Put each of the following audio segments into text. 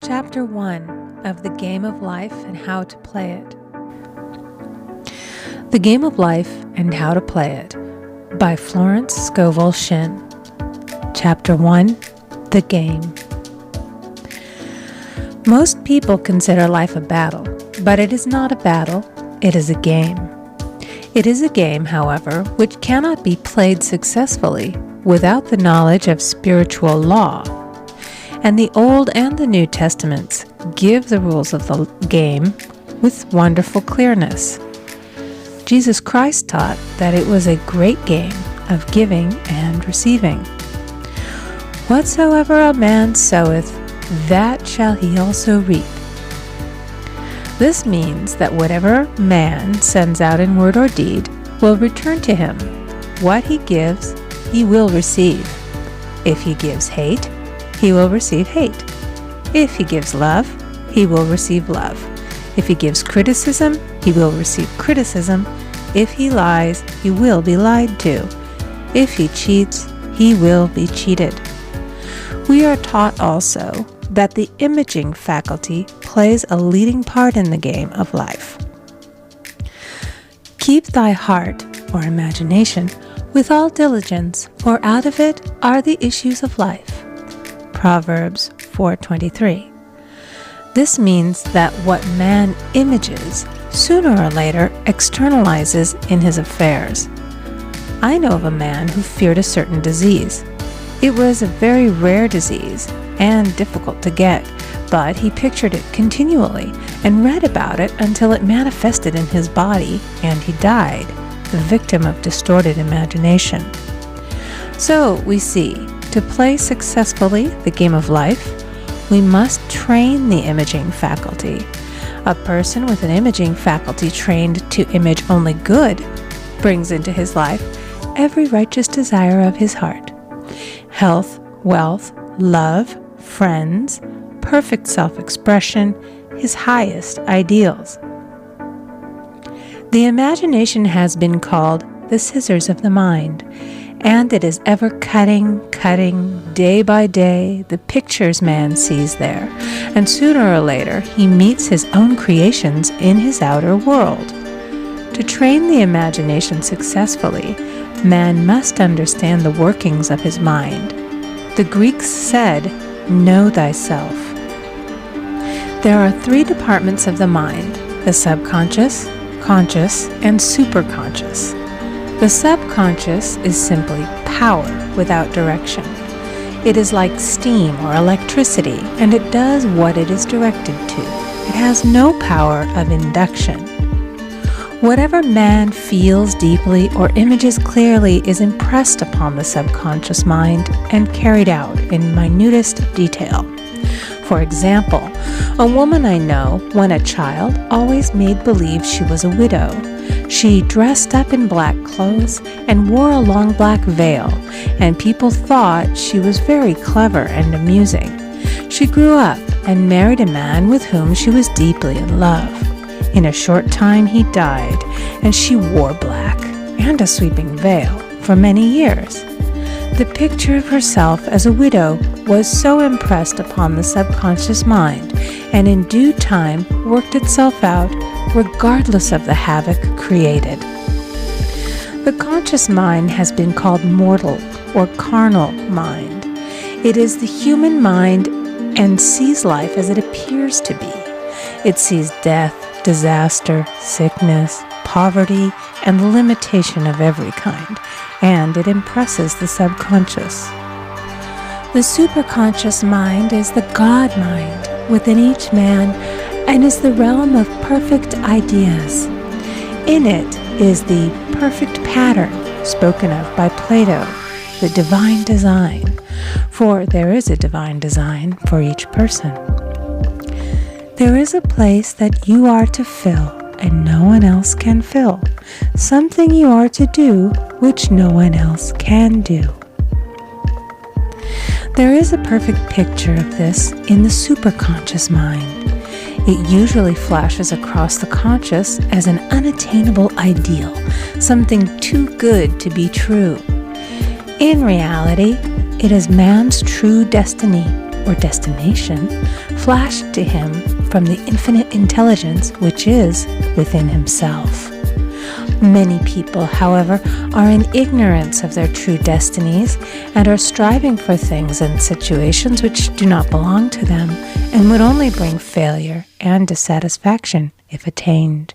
Chapter 1 of The Game of Life and How to Play It. The Game of Life and How to Play It by Florence Scovel Shinn. Chapter 1, The Game. Most people consider life a battle, but it is not a battle, it is a game. It is a game, however, which cannot be played successfully without the knowledge of spiritual law. And the Old and the New Testaments give the rules of the game with wonderful clearness. Jesus Christ taught that it was a great game of giving and receiving. Whatsoever a man soweth, that shall he also reap. This means that whatever man sends out in word or deed will return to him. What he gives, he will receive. If he gives hate, he will receive hate. If he gives love, he will receive love. If he gives criticism, he will receive criticism. If he lies, he will be lied to. If he cheats, he will be cheated. We are taught also that the imaging faculty plays a leading part in the game of life. Keep thy heart, or imagination, with all diligence, for out of it are the issues of life. Proverbs 4:23. This means that what man images sooner or later externalizes in his affairs. I know of a man who feared a certain disease. It was a very rare disease and difficult to get, but he pictured it continually and read about it until it manifested in his body and he died, the victim of distorted imagination. So we see, to play successfully the game of life, we must train the imaging faculty. A person with an imaging faculty trained to image only good brings into his life every righteous desire of his heart. Health, wealth, love, friends, perfect self-expression, his highest ideals. The imagination has been called the scissors of the mind, and it is ever cutting day by day the pictures man sees there, and sooner or later he meets his own creations in his outer world. To train the imagination successfully, man must understand the workings of his mind. The Greeks said, "Know thyself." There are three departments of the mind: the subconscious, conscious, and superconscious. The subconscious is simply power without direction. It is like steam or electricity, and it does what it is directed to. It has no power of induction. Whatever man feels deeply or images clearly is impressed upon the subconscious mind and carried out in minutest detail. For example, a woman I know, when a child, always made believe she was a widow. She dressed up in black clothes and wore a long black veil, and people thought she was very clever and amusing. She grew up and married a man with whom she was deeply in love. In a short time he died, and she wore black and a sweeping veil for many years. The picture of herself as a widow was so impressed upon the subconscious mind, and in due time worked itself out regardless of the havoc created. The conscious mind has been called mortal or carnal mind. It is the human mind and sees life as it appears to be. It sees death, disaster, sickness, poverty, and limitation of every kind, and it impresses the subconscious. The superconscious mind is the God mind within each man and is the realm of perfect ideas. In it is the perfect pattern spoken of by Plato, the divine design, for there is a divine design for each person. There is a place that you are to fill and no one else can fill, something you are to do which no one else can do. There is a perfect picture of this in the superconscious mind. It usually flashes across the conscious as an unattainable ideal, something too good to be true. In reality, it is man's true destiny or destination flashed to him from the infinite intelligence which is within himself. Many people, however, are in ignorance of their true destinies and are striving for things and situations which do not belong to them and would only bring failure and dissatisfaction if attained.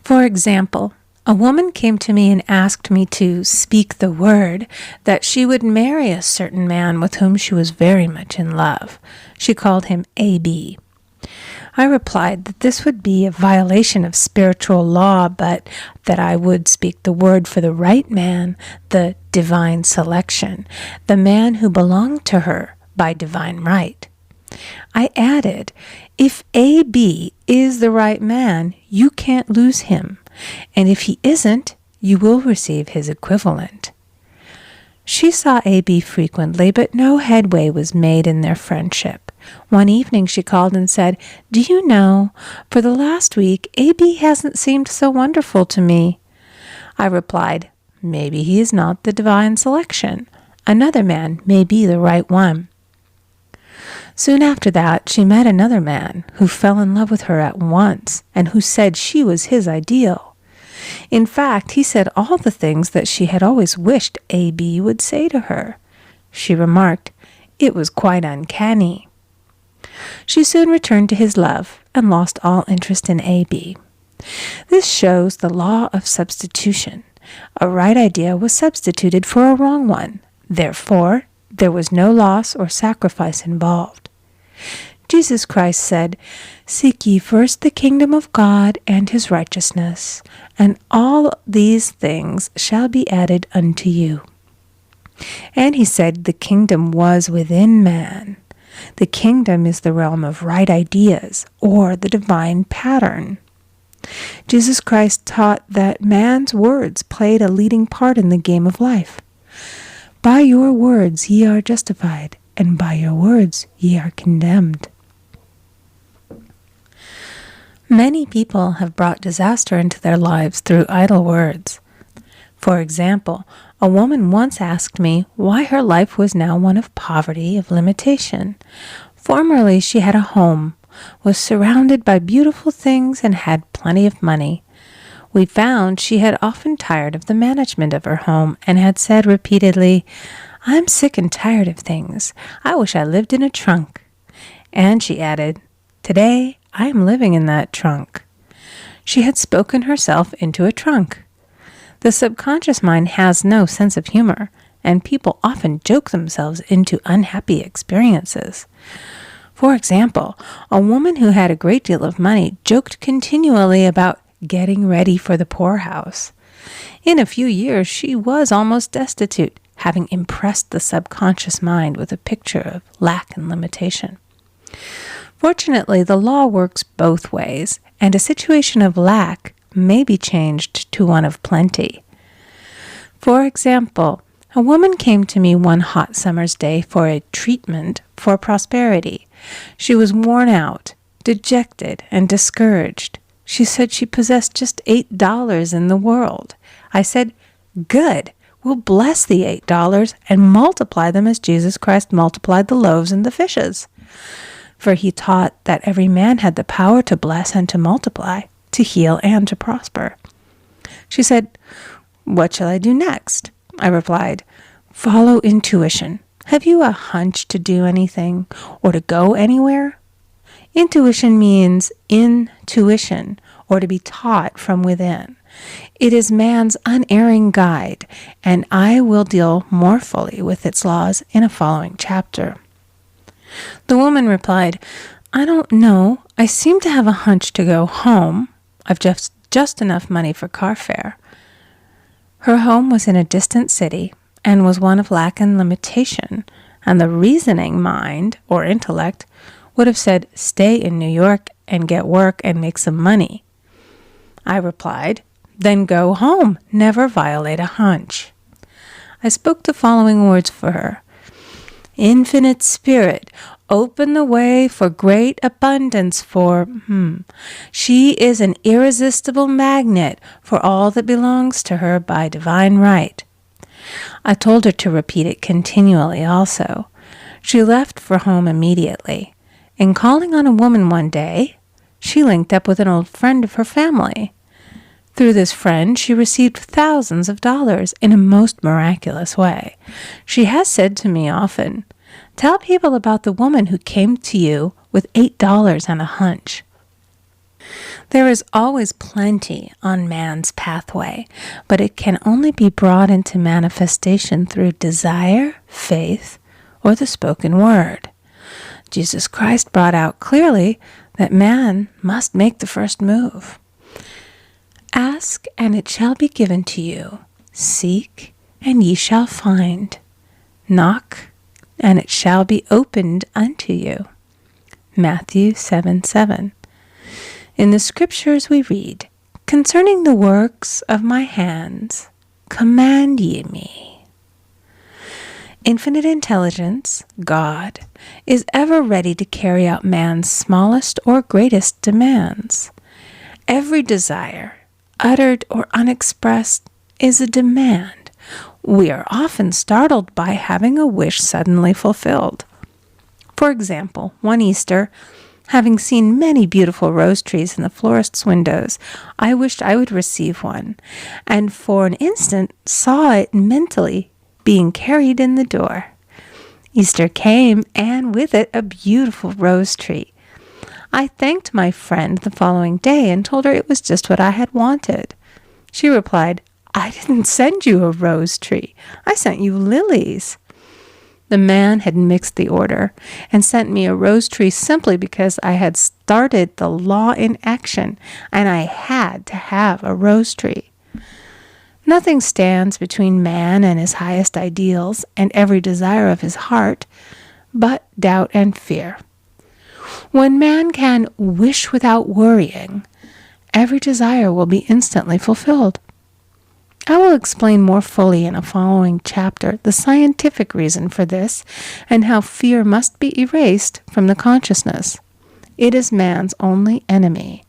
For example, a woman came to me and asked me to speak the word that she would marry a certain man with whom she was very much in love. She called him A.B. I replied that this would be a violation of spiritual law, but that I would speak the word for the right man, the divine selection, the man who belonged to her by divine right. I added, if A.B. is the right man, you can't lose him, and if he isn't, you will receive his equivalent. She saw A.B. frequently, but no headway was made in their friendship. One evening she called and said, "Do you know, for the last week, A.B. hasn't seemed so wonderful to me." I replied, "Maybe he is not the divine selection. Another man may be the right one." Soon after that, she met another man who fell in love with her at once and who said she was his ideal. In fact, he said all the things that she had always wished A.B. would say to her. She remarked, it was quite uncanny. She soon returned to his love and lost all interest in A.B. This shows the law of substitution. A right idea was substituted for a wrong one. Therefore, there was no loss or sacrifice involved. Jesus Christ said, "Seek ye first the kingdom of God and his righteousness, and all these things shall be added unto you." And he said the kingdom was within man. The kingdom is the realm of right ideas, or the divine pattern. Jesus Christ taught that man's words played a leading part in the game of life. By your words ye are justified, and by your words ye are condemned. Many people have brought disaster into their lives through idle words. For example, a woman once asked me why her life was now one of poverty, of limitation. Formerly she had a home, was surrounded by beautiful things, and had plenty of money. We found she had often tired of the management of her home and had said repeatedly, "I'm sick and tired of things. I wish I lived in a trunk." And she added, "Today I am living in that trunk." She had spoken herself into a trunk. The subconscious mind has no sense of humor, and people often joke themselves into unhappy experiences. For example, a woman who had a great deal of money joked continually about getting ready for the poorhouse. In a few years, she was almost destitute, having impressed the subconscious mind with a picture of lack and limitation. Fortunately, the law works both ways, and a situation of lack may be changed to one of plenty. For example, a woman came to me one hot summer's day for a treatment for prosperity. She was worn out, dejected, and discouraged. She said she possessed just $8 in the world. I said, "Good. We'll bless the $8 and multiply them as Jesus Christ multiplied the loaves and the fishes." For he taught that every man had the power to bless and to multiply, to heal and to prosper. She said, "What shall I do next?" I replied, "Follow intuition. Have you a hunch to do anything or to go anywhere?" Intuition means intuition, or to be taught from within. It is man's unerring guide, and I will deal more fully with its laws in a following chapter. The woman replied, "I don't know. I seem to have a hunch to go home. I've just enough money for car fare." Her home was in a distant city and was one of lack and limitation, and the reasoning mind, or intellect, would have said, "Stay in New York and get work and make some money." I replied, "Then go home. Never violate a hunch." I spoke the following words for her. "Infinite Spirit, open the way for great abundance for She is an irresistible magnet for all that belongs to her by divine right." I told her to repeat it continually also. She left for home immediately, and calling on a woman one day, she linked up with an old friend of her family. Through this friend, she received thousands of dollars in a most miraculous way. She has said to me often, "Tell people about the woman who came to you with $8 and a hunch." There is always plenty on man's pathway, but it can only be brought into manifestation through desire, faith, or the spoken word. Jesus Christ brought out clearly that man must make the first move. Ask, and it shall be given to you. Seek, and ye shall find. Knock, and it shall be opened unto you. Matthew 7:7. In the scriptures we read, "Concerning the works of my hands, command ye me." Infinite intelligence, God, is ever ready to carry out man's smallest or greatest demands. Every desire, uttered or unexpressed, is a demand. We are often startled by having a wish suddenly fulfilled. For example, one Easter, having seen many beautiful rose trees in the florist's windows, I wished I would receive one, and for an instant saw it mentally being carried in the door. Easter came, and with it a beautiful rose tree. I thanked my friend the following day and told her it was just what I had wanted. She replied, "I didn't send you a rose tree. I sent you lilies." The man had mixed the order and sent me a rose tree simply because I had started the law in action and I had to have a rose tree. Nothing stands between man and his highest ideals and every desire of his heart but doubt and fear. When man can wish without worrying, every desire will be instantly fulfilled. I will explain more fully in a following chapter the scientific reason for this and how fear must be erased from the consciousness. It is man's only enemy.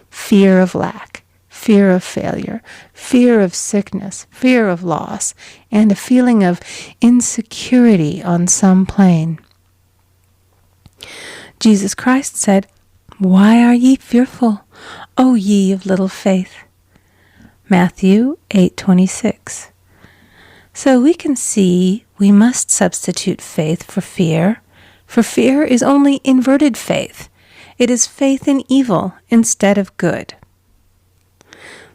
Fear of lack, fear of failure, fear of sickness, fear of loss, and a feeling of insecurity on some plane. Jesus Christ said, "Why are ye fearful, O ye of little faith?" Matthew 8:26. So we can see we must substitute faith for fear is only inverted faith. It is faith in evil instead of good.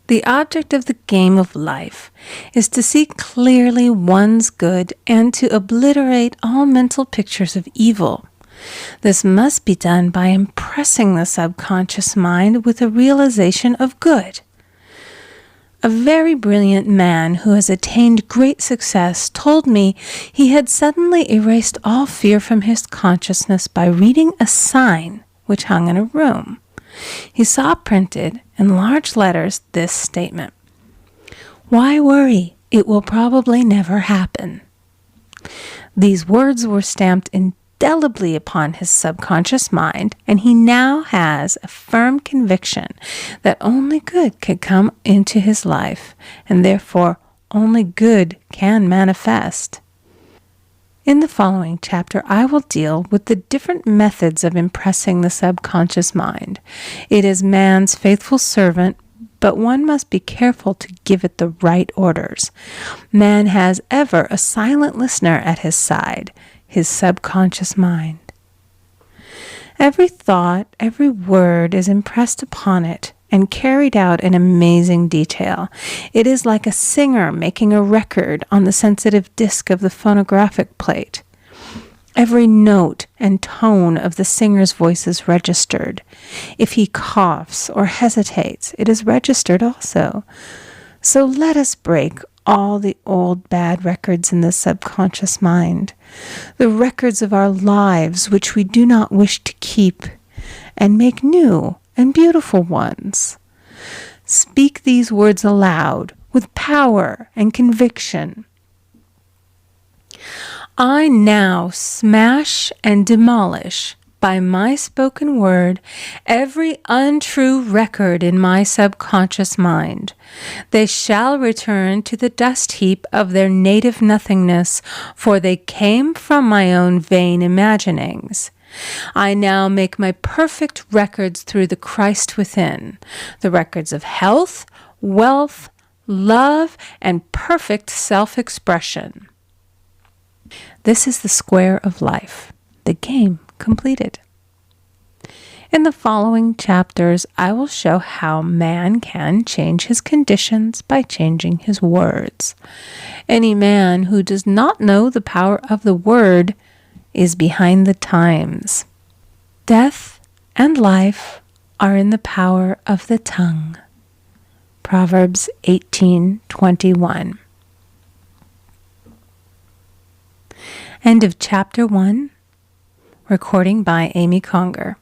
The object of the game of life is to see clearly one's good and to obliterate all mental pictures of evil. This must be done by impressing the subconscious mind with a realization of good. A very brilliant man who has attained great success told me he had suddenly erased all fear from his consciousness by reading a sign which hung in a room. He saw printed in large letters this statement: "Why worry? It will probably never happen." These words were stamped indelibly upon his subconscious mind, and he now has a firm conviction that only good could come into his life, and therefore only good can manifest. In the following chapter, I will deal with the different methods of impressing the subconscious mind. It is man's faithful servant, but one must be careful to give it the right orders. Man has ever a silent listener at his side, his subconscious mind. Every thought, every word is impressed upon it and carried out in amazing detail. It is like a singer making a record on the sensitive disc of the phonographic plate. Every note and tone of the singer's voice is registered. If he coughs or hesitates, it is registered also. So let us break all the old bad records in the subconscious mind, the records of our lives which we do not wish to keep, and make new and beautiful ones. Speak these words aloud with power and conviction. I now smash and demolish by my spoken word every untrue record in my subconscious mind. They shall return to the dust heap of their native nothingness, for they came from my own vain imaginings. I now make my perfect records through the Christ within, the records of health, wealth, love, and perfect self-expression. This is the square of life, the game completed. In the following chapters, I will show how man can change his conditions by changing his words. Any man who does not know the power of the word is behind the times. Death and life are in the power of the tongue. Proverbs 18:21. End of chapter 1. Recording by Amy Conger.